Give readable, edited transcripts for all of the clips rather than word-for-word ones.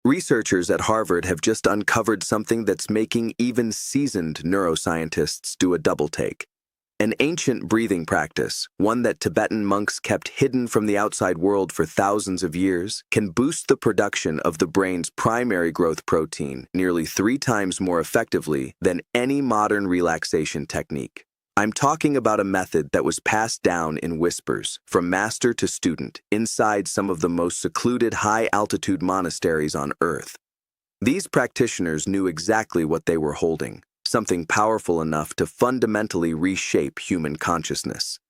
Researchers at Harvard have just uncovered something that's making even seasoned neuroscientists do a double take. An ancient breathing practice, one that Tibetan monks kept hidden from the outside world for thousands of years, can boost the production of the brain's primary growth protein nearly 3 times more effectively than any modern relaxation technique. I'm talking about a method that was passed down in whispers from master to student inside some of the most secluded high-altitude monasteries on Earth. These practitioners knew exactly what they were holding, something powerful enough to fundamentally reshape human consciousness.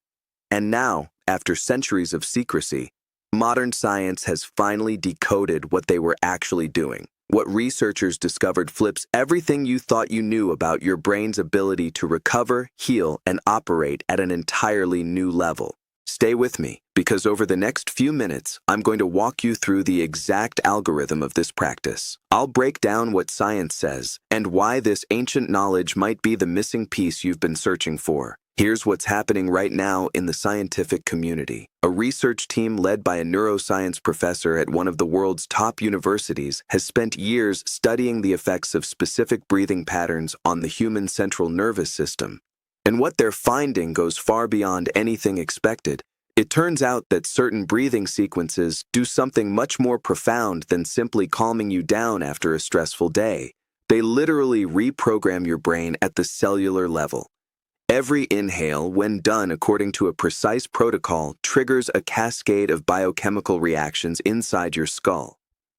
And now, after centuries of secrecy, modern science has finally decoded what they were actually doing. What researchers discovered flips everything you thought you knew about your brain's ability to recover, heal, and operate at an entirely new level. Stay with me, because over the next few minutes, I'm going to walk you through the exact algorithm of this practice. I'll break down what science says and why this ancient knowledge might be the missing piece you've been searching for. Here's what's happening right now in the scientific community. A research team led by a neuroscience professor at one of the world's top universities has spent years studying the effects of specific breathing patterns on the human central nervous system. And what they're finding goes far beyond anything expected. It turns out that certain breathing sequences do something much more profound than simply calming you down after a stressful day. They literally reprogram your brain at the cellular level. Every inhale, when done according to a precise protocol, triggers a cascade of biochemical reactions inside your skull.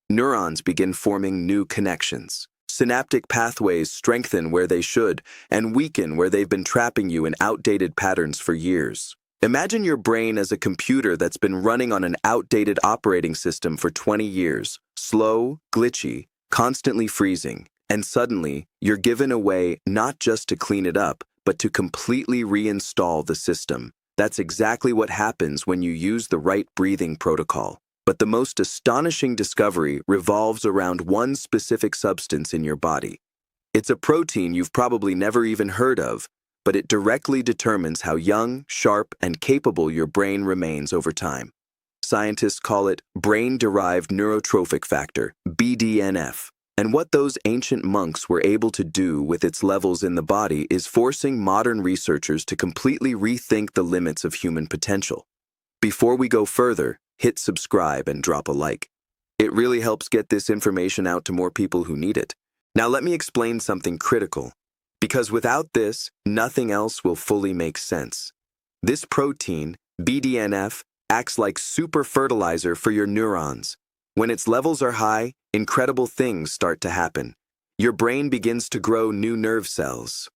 Neurons begin forming new connections. Synaptic pathways strengthen where they should and weaken where they've been trapping you in outdated patterns for years. Imagine your brain as a computer that's been running on an outdated operating system for 20 years, slow, glitchy, constantly freezing, and suddenly you're given a way not just to clean it up, but to completely reinstall the system. That's exactly what happens when you use the right breathing protocol. But the most astonishing discovery revolves around one specific substance in your body. It's a protein you've probably never even heard of, but it directly determines how young, sharp, and capable your brain remains over time. Scientists call it brain-derived neurotrophic factor, BDNF. And what those ancient monks were able to do with its levels in the body is forcing modern researchers to completely rethink the limits of human potential. Before we go further, hit subscribe and drop a like. It really helps get this information out to more people who need it. Now let me explain something critical, because without this, nothing else will fully make sense. This protein, BDNF, acts like super fertilizer for your neurons. When its levels are high, incredible things start to happen. Your brain begins to grow new nerve cells.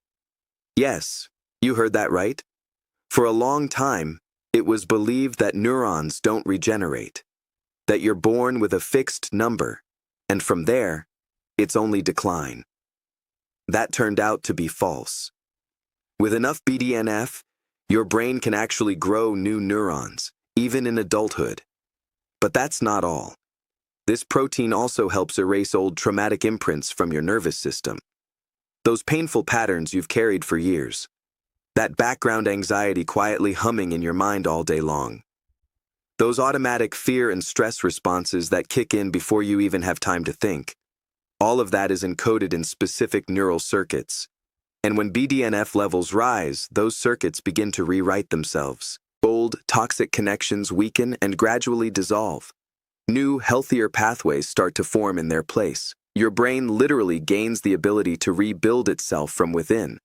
Yes, you heard that right. For a long time, it was believed that neurons don't regenerate, that you're born with a fixed number, and from there, it's only decline. That turned out to be false. With enough BDNF, your brain can actually grow new neurons, even in adulthood. But that's not all. This protein also helps erase old traumatic imprints from your nervous system. Those painful patterns you've carried for years. That background anxiety quietly humming in your mind all day long. Those automatic fear and stress responses that kick in before you even have time to think. All of that is encoded in specific neural circuits. And when BDNF levels rise, those circuits begin to rewrite themselves. Old, toxic connections weaken and gradually dissolve. New, healthier pathways start to form in their place. Your brain literally gains the ability to rebuild itself from within.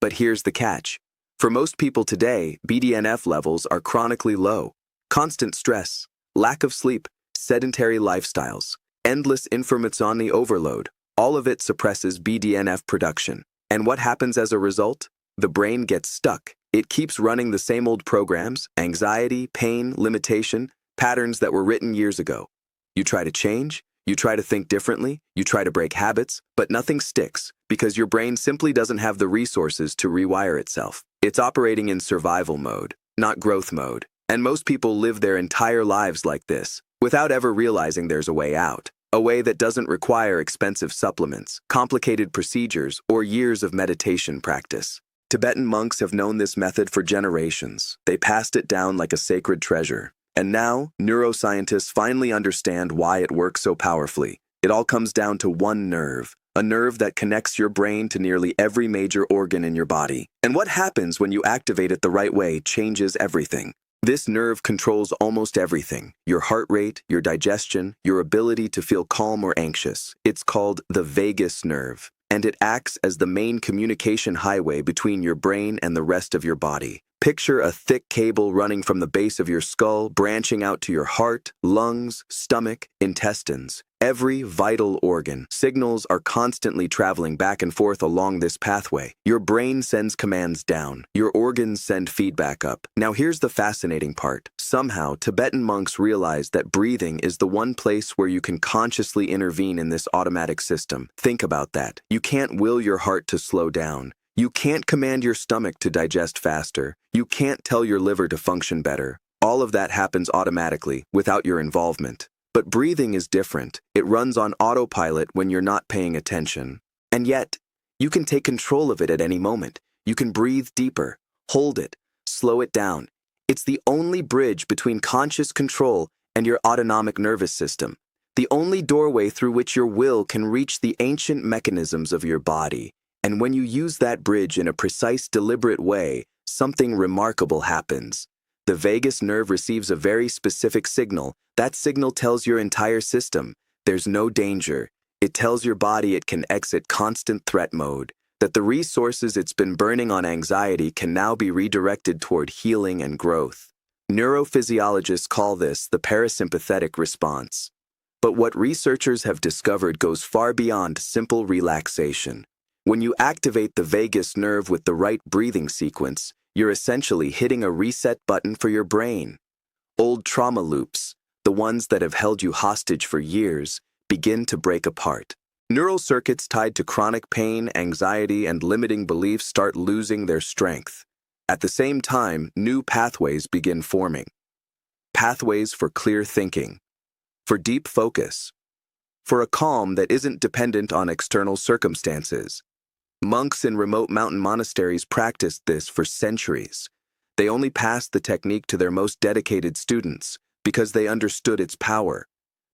But here's the catch. For most people today, BDNF levels are chronically low. Constant stress, lack of sleep, sedentary lifestyles, endless informazioni overload, all of it suppresses BDNF production. And what happens as a result? The brain gets stuck. It keeps running the same old programs, anxiety, pain, limitation, patterns that were written years ago. You try to change, you try to think differently, you try to break habits, but nothing sticks because your brain simply doesn't have the resources to rewire itself. It's operating in survival mode, not growth mode. And most people live their entire lives like this, without ever realizing there's a way out. A way that doesn't require expensive supplements, complicated procedures, or years of meditation practice. Tibetan monks have known this method for generations. They passed it down like a sacred treasure. And now, neuroscientists finally understand why it works so powerfully. It all comes down to one nerve, a nerve that connects your brain to nearly every major organ in your body. And what happens when you activate it the right way changes everything. This nerve controls almost everything: your heart rate, your digestion, your ability to feel calm or anxious. It's called the vagus nerve, and it acts as the main communication highway between your brain and the rest of your body. Picture a thick cable running from the base of your skull, branching out to your heart, lungs, stomach, intestines. Every vital organ. Signals are constantly traveling back and forth along this pathway. Your brain sends commands down. Your organs send feedback up. Now here's the fascinating part. Somehow, Tibetan monks realized that breathing is the one place where you can consciously intervene in this automatic system. Think about that. You can't will your heart to slow down. You can't command your stomach to digest faster. You can't tell your liver to function better. All of that happens automatically, without your involvement. But breathing is different. It runs on autopilot when you're not paying attention. And yet, you can take control of it at any moment. You can breathe deeper, hold it, slow it down. It's the only bridge between conscious control and your autonomic nervous system. The only doorway through which your will can reach the ancient mechanisms of your body. And when you use that bridge in a precise, deliberate way, something remarkable happens. The vagus nerve receives a very specific signal. That signal tells your entire system there's no danger. It tells your body it can exit constant threat mode, that the resources it's been burning on anxiety can now be redirected toward healing and growth. Neurophysiologists call this the parasympathetic response. But what researchers have discovered goes far beyond simple relaxation. When you activate the vagus nerve with the right breathing sequence, you're essentially hitting a reset button for your brain. Old trauma loops, the ones that have held you hostage for years, begin to break apart. Neural circuits tied to chronic pain, anxiety, and limiting beliefs start losing their strength. At the same time, new pathways begin forming. Pathways for clear thinking, for deep focus, for a calm that isn't dependent on external circumstances. Monks in remote mountain monasteries practiced this for centuries. They only passed the technique to their most dedicated students because they understood its power.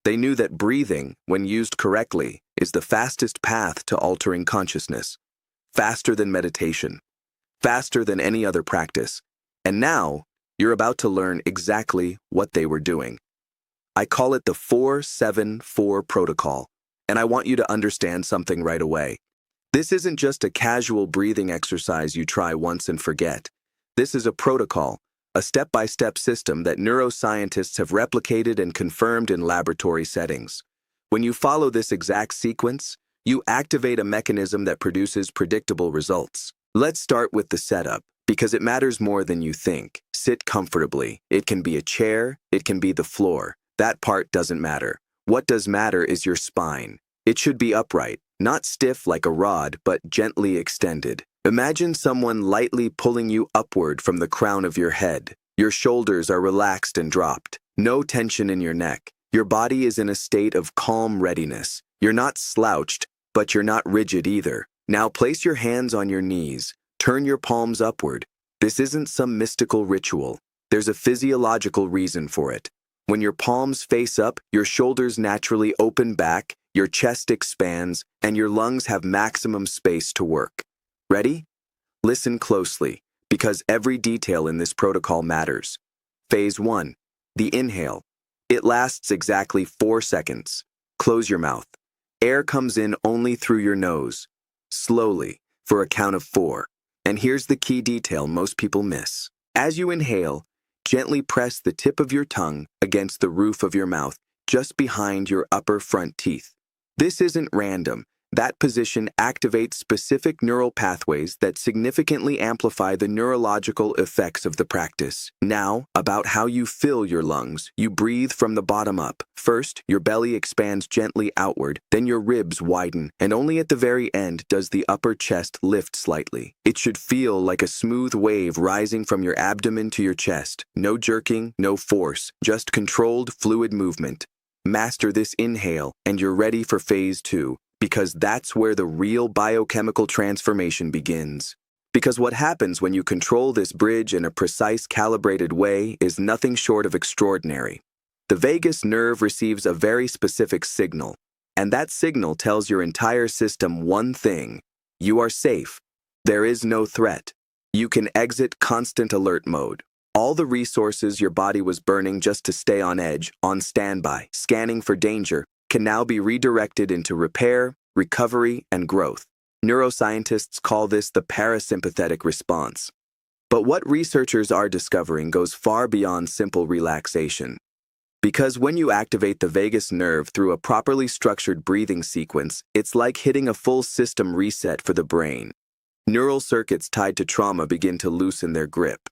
They knew that breathing, when used correctly, is the fastest path to altering consciousness. Faster than meditation. Faster than any other practice. And now, you're about to learn exactly what they were doing. I call it the 4-7-4 protocol, and I want you to understand something right away. This isn't just a casual breathing exercise you try once and forget. This is a protocol, a step-by-step system that neuroscientists have replicated and confirmed in laboratory settings. When you follow this exact sequence, you activate a mechanism that produces predictable results. Let's start with the setup, because it matters more than you think. Sit comfortably. It can be a chair, it can be the floor. That part doesn't matter. What does matter is your spine. It should be upright. Not stiff like a rod, but gently extended. Imagine someone lightly pulling you upward from the crown of your head. Your shoulders are relaxed and dropped. No tension in your neck. Your body is in a state of calm readiness. You're not slouched, but you're not rigid either. Now place your hands on your knees. Turn your palms upward. This isn't some mystical ritual. There's a physiological reason for it. When your palms face up, your shoulders naturally open back, your chest expands, and your lungs have maximum space to work. Ready? Listen closely, because every detail in this protocol matters. Phase 1. The inhale. It lasts exactly 4 seconds. Close your mouth. Air comes in only through your nose. Slowly, for a count of 4. And here's the key detail most people miss. As you inhale, gently press the tip of your tongue against the roof of your mouth, just behind your upper front teeth. This isn't random. That position activates specific neural pathways that significantly amplify the neurological effects of the practice. Now, about how you fill your lungs. You breathe from the bottom up. First, your belly expands gently outward, then your ribs widen, and only at the very end does the upper chest lift slightly. It should feel like a smooth wave rising from your abdomen to your chest. No jerking, no force, just controlled, fluid movement. Master this inhale, and you're ready for phase 2. Because that's where the real biochemical transformation begins. Because what happens when you control this bridge in a precise, calibrated way is nothing short of extraordinary. The vagus nerve receives a very specific signal, And that signal tells your entire system one thing: you are safe. There is no threat. You can exit constant alert mode. All the resources your body was burning just to stay on edge, on standby, scanning for danger, can now be redirected into repair, recovery, and growth. Neuroscientists call this the parasympathetic response. But what researchers are discovering goes far beyond simple relaxation. Because when you activate the vagus nerve through a properly structured breathing sequence, it's like hitting a full system reset for the brain. Neural circuits tied to trauma begin to loosen their grip.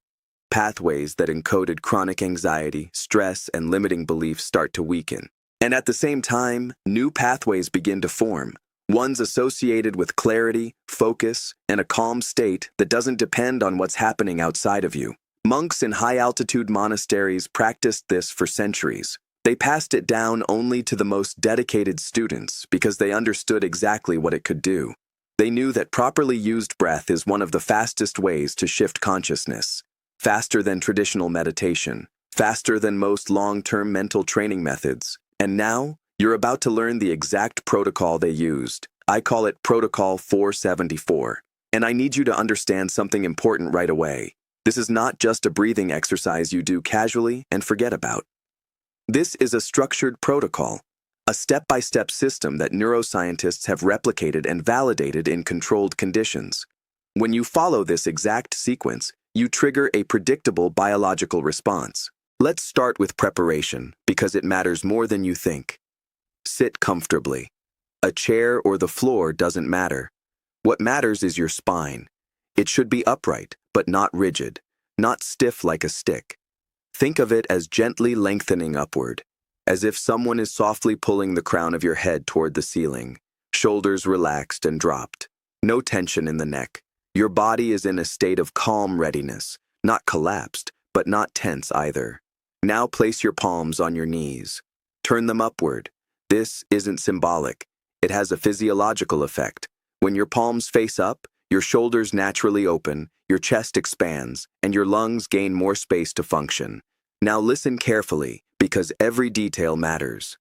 Pathways that encoded chronic anxiety, stress, and limiting beliefs start to weaken. And at the same time, new pathways begin to form, ones associated with clarity, focus, and a calm state that doesn't depend on what's happening outside of you. Monks in high-altitude monasteries practiced this for centuries. They passed it down only to the most dedicated students because they understood exactly what it could do. They knew that properly used breath is one of the fastest ways to shift consciousness. Faster than traditional meditation, faster than most long-term mental training methods. And now, you're about to learn the exact protocol they used. I call it Protocol 474. And I need you to understand something important right away. This is not just a breathing exercise you do casually and forget about. This is a structured protocol, a step-by-step system that neuroscientists have replicated and validated in controlled conditions. When you follow this exact sequence, you trigger a predictable biological response. Let's start with preparation, because it matters more than you think. Sit comfortably. A chair or the floor doesn't matter. What matters is your spine. It should be upright, but not rigid, not stiff like a stick. Think of it as gently lengthening upward, as if someone is softly pulling the crown of your head toward the ceiling, shoulders relaxed and dropped, no tension in the neck. Your body is in a state of calm readiness, not collapsed, but not tense either. Now place your palms on your knees. Turn them upward. This isn't symbolic. It has a physiological effect. When your palms face up, your shoulders naturally open, your chest expands, and your lungs gain more space to function. Now listen carefully, because every detail matters.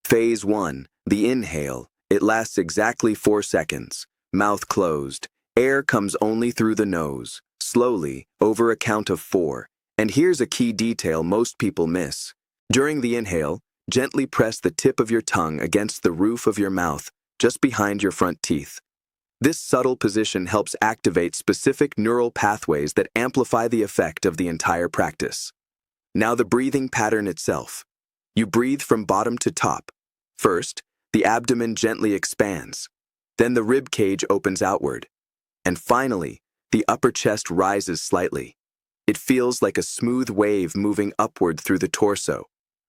Phase 1, the inhale. It lasts exactly 4 seconds. Mouth closed. Air comes only through the nose, slowly, over a count of 4. And here's a key detail most people miss. During the inhale, gently press the tip of your tongue against the roof of your mouth, just behind your front teeth. This subtle position helps activate specific neural pathways that amplify the effect of the entire practice. Now the breathing pattern itself. You breathe from bottom to top. First, the abdomen gently expands. Then the rib cage opens outward. And finally, the upper chest rises slightly. It feels like a smooth wave moving upward through the torso.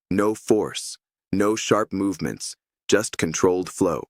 No force, no sharp movements, just controlled flow.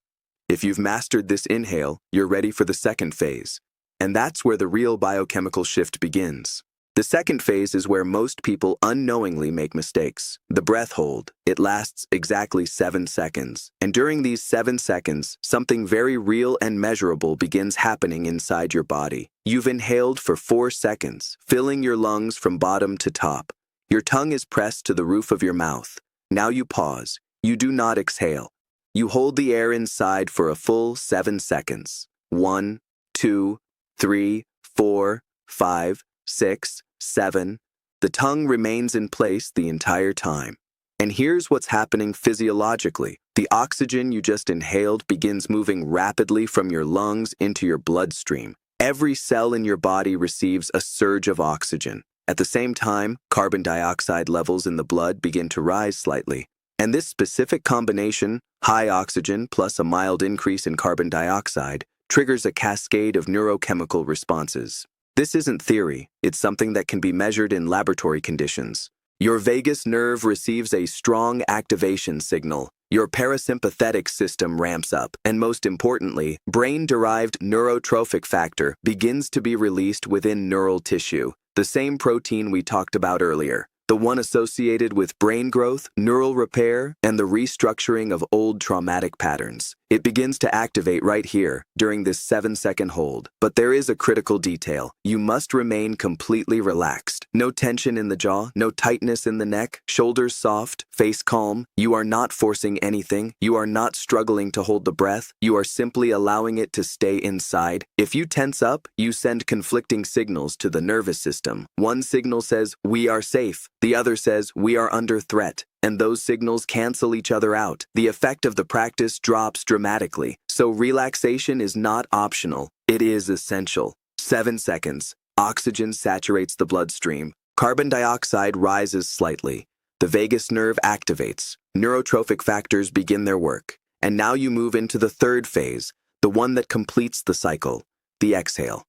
If you've mastered this inhale, you're ready for the second phase. And that's where the real biochemical shift begins. The second phase is where most people unknowingly make mistakes. The breath hold. It lasts exactly 7 seconds. And during these 7 seconds, something very real and measurable begins happening inside your body. You've inhaled for 4 seconds, filling your lungs from bottom to top. Your tongue is pressed to the roof of your mouth. Now you pause. You do not exhale. You hold the air inside for a full 7 seconds. 1, 2, 3, 4, 5, 6, 7. The tongue remains in place the entire time. And here's what's happening physiologically. The oxygen you just inhaled begins moving rapidly from your lungs into your bloodstream. Every cell in your body receives a surge of oxygen. At the same time, carbon dioxide levels in the blood begin to rise slightly. And this specific combination, high oxygen plus a mild increase in carbon dioxide, triggers a cascade of neurochemical responses. This isn't theory, it's something that can be measured in laboratory conditions. Your vagus nerve receives a strong activation signal. Your parasympathetic system ramps up, and most importantly, brain-derived neurotrophic factor begins to be released within neural tissue, the same protein we talked about earlier, the one associated with brain growth, neural repair, and the restructuring of old traumatic patterns. It begins to activate right here during this 7-second hold. But there is a critical detail. You must remain completely relaxed. No tension in the jaw, no tightness in the neck, shoulders soft, face calm. You are not forcing anything. You are not struggling to hold the breath. You are simply allowing it to stay inside. If you tense up, you send conflicting signals to the nervous system. One signal says, "We are safe." The other says, "We are under threat." And those signals cancel each other out. The effect of the practice drops dramatically. So relaxation is not optional. It is essential. 7 seconds. Oxygen saturates the bloodstream. Carbon dioxide rises slightly. The vagus nerve activates. Neurotrophic factors begin their work. And now you move into the third phase, the one that completes the cycle, the exhale.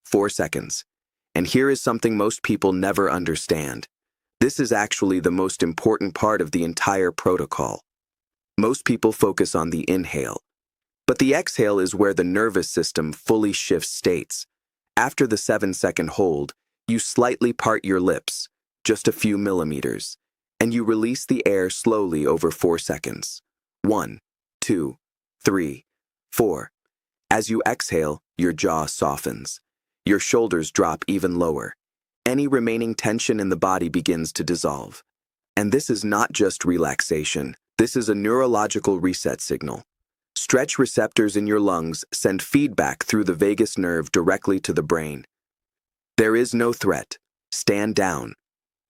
4 seconds. And here is something most people never understand. This is actually the most important part of the entire protocol. Most people focus on the inhale, but the exhale is where the nervous system fully shifts states. After the 7-second hold, you slightly part your lips, just a few millimeters, and you release the air slowly over 4 seconds. 1, 2, 3, 4. As you exhale, your jaw softens. Your shoulders drop even lower. Any remaining tension in the body begins to dissolve. And this is not just relaxation. This is a neurological reset signal. Stretch receptors in your lungs send feedback through the vagus nerve directly to the brain. There is no threat. Stand down.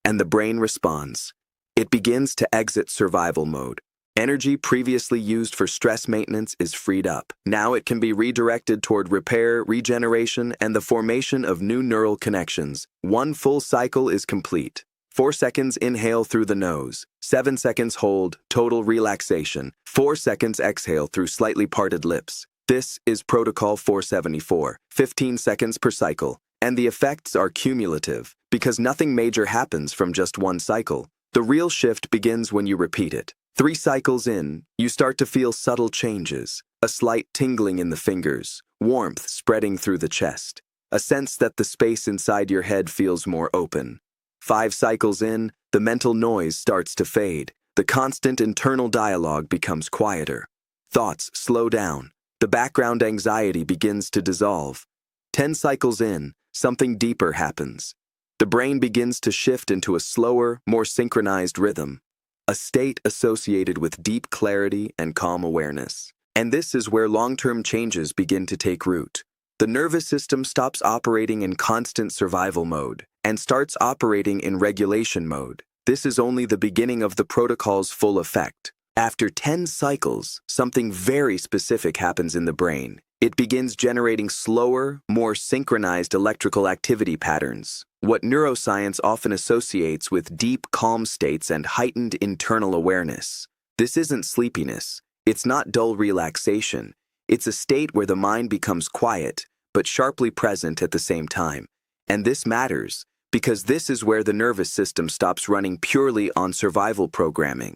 And the brain responds. It begins to exit survival mode. Energy previously used for stress maintenance is freed up. Now it can be redirected toward repair, regeneration, and the formation of new neural connections. 1 full cycle is complete. 4 seconds inhale through the nose. 7 seconds hold, total relaxation. 4 seconds exhale through slightly parted lips. This is Protocol 474, 15 seconds per cycle. And the effects are cumulative, because nothing major happens from just one cycle. The real shift begins when you repeat it. 3 cycles in, you start to feel subtle changes, a slight tingling in the fingers, warmth spreading through the chest, a sense that the space inside your head feels more open. 5 cycles in, the mental noise starts to fade. The constant internal dialogue becomes quieter. Thoughts slow down. The background anxiety begins to dissolve. 10 cycles in, something deeper happens. The brain begins to shift into a slower, more synchronized rhythm. A state associated with deep clarity and calm awareness. And this is where long-term changes begin to take root. The nervous system stops operating in constant survival mode and starts operating in regulation mode. This is only the beginning of the protocol's full effect. After 10 cycles, something very specific happens in the brain. It begins generating slower, more synchronized electrical activity patterns, what neuroscience often associates with deep, calm states and heightened internal awareness. This isn't sleepiness. It's not dull relaxation. It's a state where the mind becomes quiet, but sharply present at the same time. And this matters, because this is where the nervous system stops running purely on survival programming.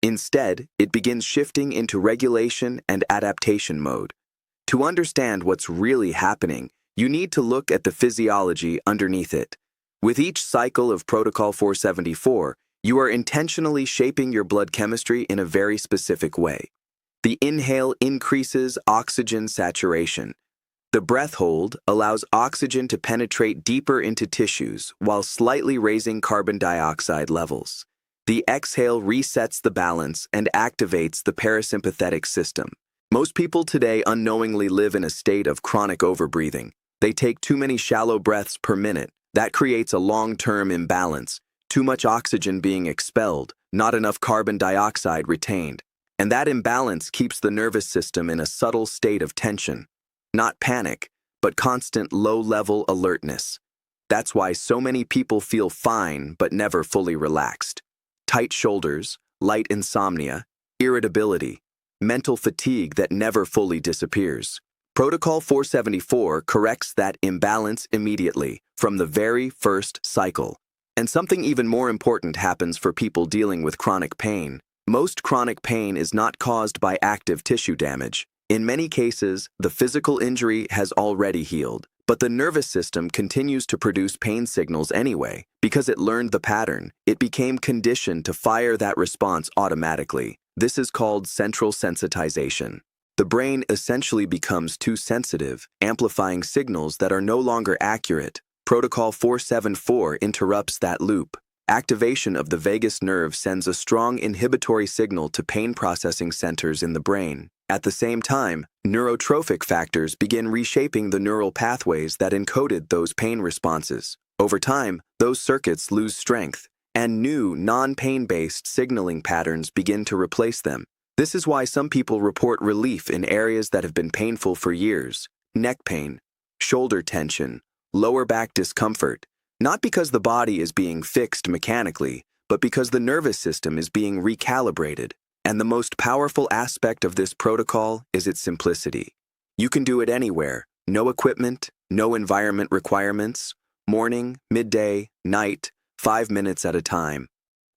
Instead, it begins shifting into regulation and adaptation mode. To understand what's really happening, you need to look at the physiology underneath it. With each cycle of Protocol 474, you are intentionally shaping your blood chemistry in a very specific way. The inhale increases oxygen saturation. The breath hold allows oxygen to penetrate deeper into tissues while slightly raising carbon dioxide levels. The exhale resets the balance and activates the parasympathetic system. Most people today unknowingly live in a state of chronic overbreathing. They take too many shallow breaths per minute. That creates a long-term imbalance, too much oxygen being expelled, not enough carbon dioxide retained. And that imbalance keeps the nervous system in a subtle state of tension. Not panic, but constant low-level alertness. That's why so many people feel fine but never fully relaxed. Tight shoulders, light insomnia, irritability, mental fatigue that never fully disappears. Protocol 474 corrects that imbalance immediately, from the very first cycle. And something even more important happens for people dealing with chronic pain. Most chronic pain is not caused by active tissue damage. In many cases, the physical injury has already healed, but the nervous system continues to produce pain signals anyway. Because it learned the pattern, it became conditioned to fire that response automatically. This is called central sensitization. The brain essentially becomes too sensitive, amplifying signals that are no longer accurate. Protocol 474 interrupts that loop. Activation of the vagus nerve sends a strong inhibitory signal to pain processing centers in the brain. At the same time, neurotrophic factors begin reshaping the neural pathways that encoded those pain responses. Over time, those circuits lose strength, and new, non-pain-based signaling patterns begin to replace them. This is why some people report relief in areas that have been painful for years: neck pain, shoulder tension, lower back discomfort, not because the body is being fixed mechanically, but because the nervous system is being recalibrated. And the most powerful aspect of this protocol is its simplicity. You can do it anywhere: no equipment, no environment requirements, morning, midday, night, 5 minutes at a time.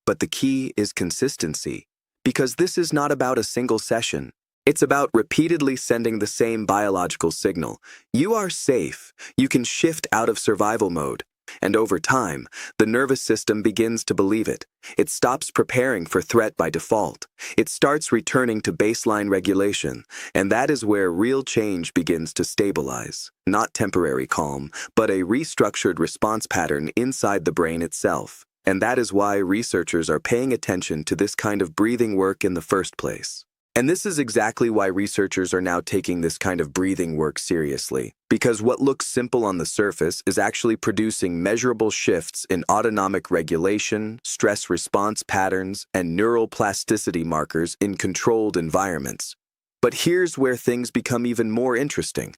But the key is consistency, because this is not about a single session. It's about repeatedly sending the same biological signal. You are safe. You can shift out of survival mode. And over time, the nervous system begins to believe it. It stops preparing for threat by default. It starts returning to baseline regulation, and that is where real change begins to stabilize. Not temporary calm, but a restructured response pattern inside the brain itself. And that is why researchers are paying attention to this kind of breathing work in the first place. And this is exactly why researchers are now taking this kind of breathing work seriously, because what looks simple on the surface is actually producing measurable shifts in autonomic regulation, stress response patterns, and neural plasticity markers in controlled environments. But here's where things become even more interesting.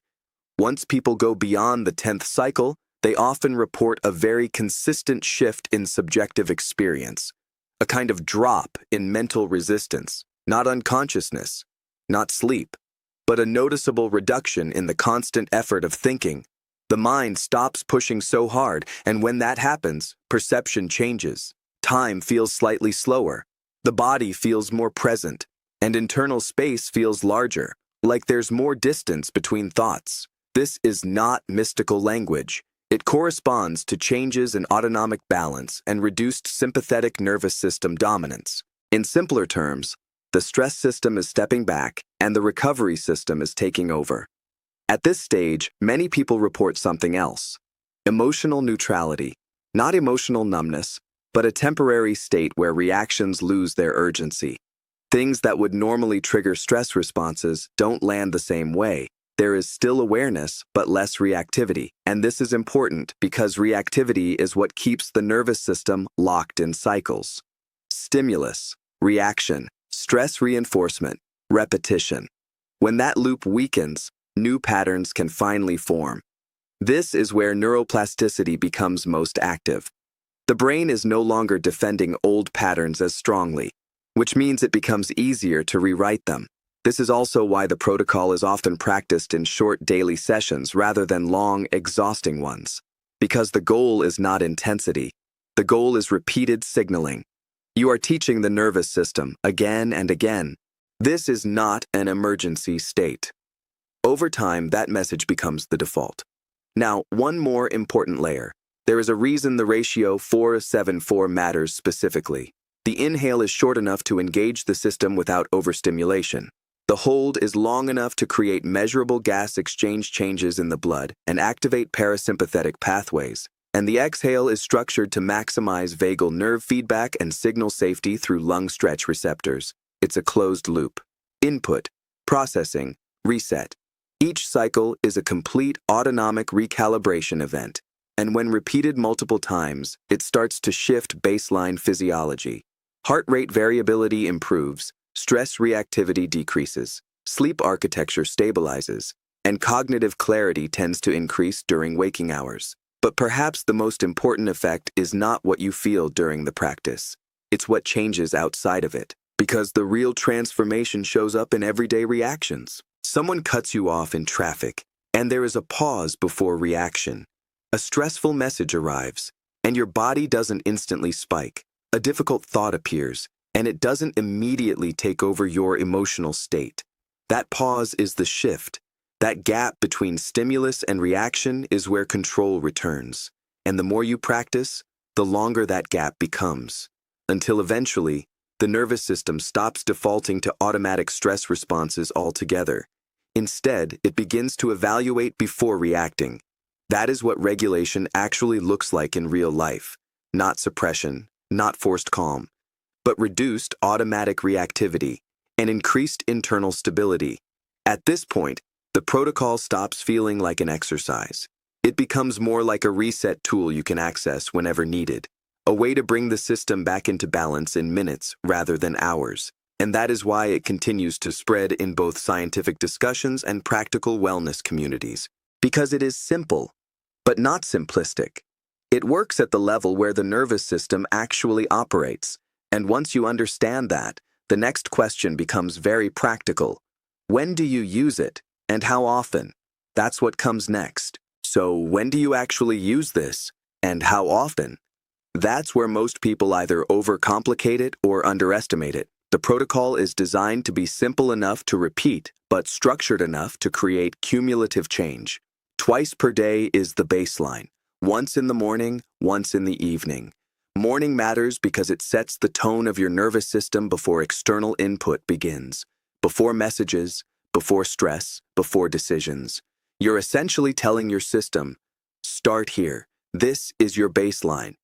Once people go beyond the 10th cycle, they often report a very consistent shift in subjective experience, a kind of drop in mental resistance. Not unconsciousness, not sleep, but a noticeable reduction in the constant effort of thinking. The mind stops pushing so hard, and when that happens, perception changes. Time feels slightly slower. The body feels more present, and internal space feels larger, like there's more distance between thoughts. This is not mystical language. It corresponds to changes in autonomic balance and reduced sympathetic nervous system dominance. In simpler terms, the stress system is stepping back, and the recovery system is taking over. At this stage, many people report something else: emotional neutrality. Not emotional numbness, but a temporary state where reactions lose their urgency. Things that would normally trigger stress responses don't land the same way. There is still awareness, but less reactivity. And this is important because reactivity is what keeps the nervous system locked in cycles. Stimulus, reaction, stress reinforcement, repetition. When that loop weakens, new patterns can finally form. This is where neuroplasticity becomes most active. The brain is no longer defending old patterns as strongly, which means it becomes easier to rewrite them. This is also why the protocol is often practiced in short daily sessions rather than long, exhausting ones. Because the goal is not intensity. The goal is repeated signaling. You are teaching the nervous system again and again. This is not an emergency state. Over time, that message becomes the default. Now, one more important layer. There is a reason the ratio 4:7:4 matters specifically. The inhale is short enough to engage the system without overstimulation. The hold is long enough to create measurable gas exchange changes in the blood and activate parasympathetic pathways. And the exhale is structured to maximize vagal nerve feedback and signal safety through lung stretch receptors. It's a closed loop. Input, processing, reset. Each cycle is a complete autonomic recalibration event, and when repeated multiple times, it starts to shift baseline physiology. Heart rate variability improves, stress reactivity decreases, sleep architecture stabilizes, and cognitive clarity tends to increase during waking hours. But perhaps the most important effect is not what you feel during the practice. It's what changes outside of it, because the real transformation shows up in everyday reactions. Someone cuts you off in traffic, and there is a pause before reaction. A stressful message arrives, and your body doesn't instantly spike. A difficult thought appears, and it doesn't immediately take over your emotional state. That pause is the shift. That gap between stimulus and reaction is where control returns. And the more you practice, the longer that gap becomes, until eventually, the nervous system stops defaulting to automatic stress responses altogether, Instead, it begins to evaluate before reacting. That is what regulation actually looks like in real life. Not suppression, not forced calm, but reduced automatic reactivity and increased internal stability. At this point, the protocol stops feeling like an exercise. It becomes more like a reset tool you can access whenever needed, a way to bring the system back into balance in minutes rather than hours. And that is why it continues to spread in both scientific discussions and practical wellness communities. Because it is simple, but not simplistic. It works at the level where the nervous system actually operates. And once you understand that, the next question becomes very practical. When do you use it, and how often? That's what comes next. So when do you actually use this, and how often? That's where most people either overcomplicate it or underestimate it. The protocol is designed to be simple enough to repeat, but structured enough to create cumulative change. Twice per day is the baseline. Once in the morning, once in the evening. Morning matters because it sets the tone of your nervous system before external input begins. Before messages, before stress, before decisions. You're essentially telling your system, start here. This is your baseline.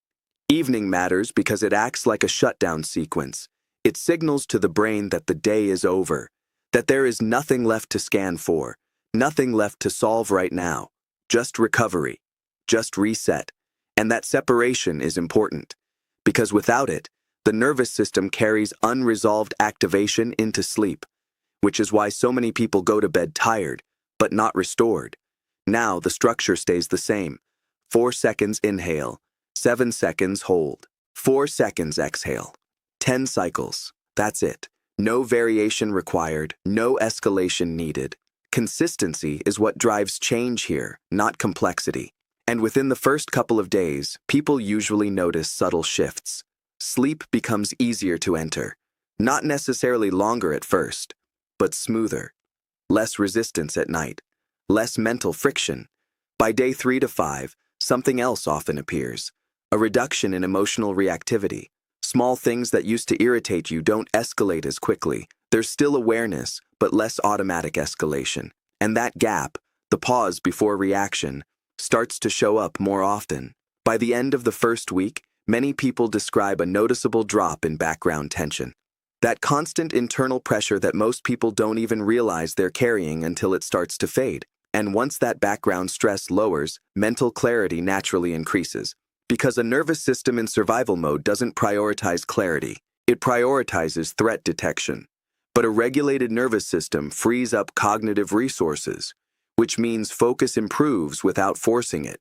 Evening matters because it acts like a shutdown sequence. It signals to the brain that the day is over, that there is nothing left to scan for, nothing left to solve right now, just recovery, just reset. And that separation is important, because without it, the nervous system carries unresolved activation into sleep, which is why so many people go to bed tired, but not restored. Now the structure stays the same. 4 seconds inhale, 7 seconds hold, 4 seconds exhale. 10 cycles. That's it. No variation required, no escalation needed. Consistency is what drives change here, not complexity. And within the first couple of days, people usually notice subtle shifts. Sleep becomes easier to enter. Not necessarily longer at first, but smoother. Less resistance at night. Less mental friction. By day 3 to 5, something else often appears. A reduction in emotional reactivity. Small things that used to irritate you don't escalate as quickly. There's still awareness, but less automatic escalation. And that gap, the pause before reaction, starts to show up more often. By the end of the first week, many people describe a noticeable drop in background tension. That constant internal pressure that most people don't even realize they're carrying until it starts to fade. And once that background stress lowers, mental clarity naturally increases. Because a nervous system in survival mode doesn't prioritize clarity, it prioritizes threat detection. But a regulated nervous system frees up cognitive resources, which means focus improves without forcing it.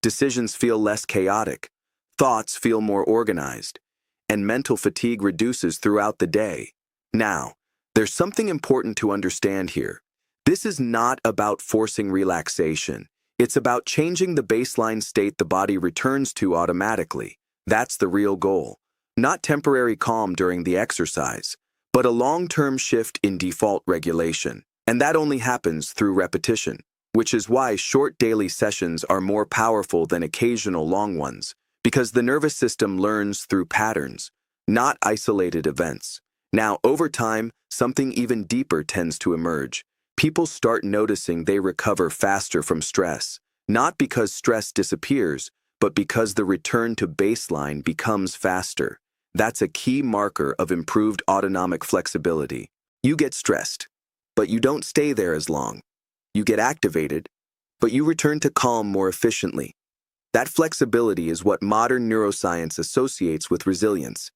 Decisions feel less chaotic, thoughts feel more organized, and mental fatigue reduces throughout the day. Now, there's something important to understand here. This is not about forcing relaxation. It's about changing the baseline state the body returns to automatically. That's the real goal. Not temporary calm during the exercise, but a long-term shift in default regulation. And that only happens through repetition, which is why short daily sessions are more powerful than occasional long ones, because the nervous system learns through patterns, not isolated events. Now, over time, something even deeper tends to emerge. People start noticing they recover faster from stress, not because stress disappears, but because the return to baseline becomes faster. That's a key marker of improved autonomic flexibility. You get stressed, but you don't stay there as long. You get activated, but you return to calm more efficiently. That flexibility is what modern neuroscience associates with resilience.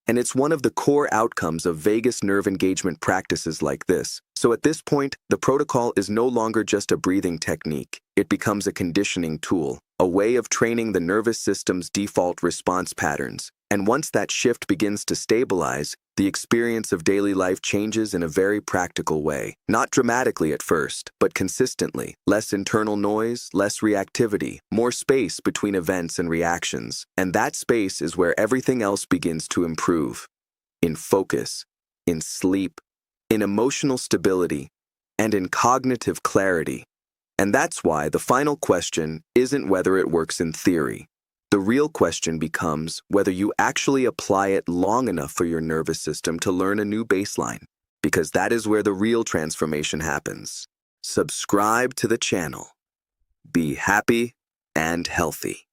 And it's one of the core outcomes of vagus nerve engagement practices like this. So at this point, the protocol is no longer just a breathing technique. It becomes a conditioning tool, a way of training the nervous system's default response patterns. And once that shift begins to stabilize, the experience of daily life changes in a very practical way. Not dramatically at first, but consistently. Less internal noise, less reactivity, more space between events and reactions. And that space is where everything else begins to improve. In focus, in sleep, in emotional stability, and in cognitive clarity. And that's why the final question isn't whether it works in theory. The real question becomes whether you actually apply it long enough for your nervous system to learn a new baseline, because that is where the real transformation happens. subscribe to the channel. Be happy and healthy.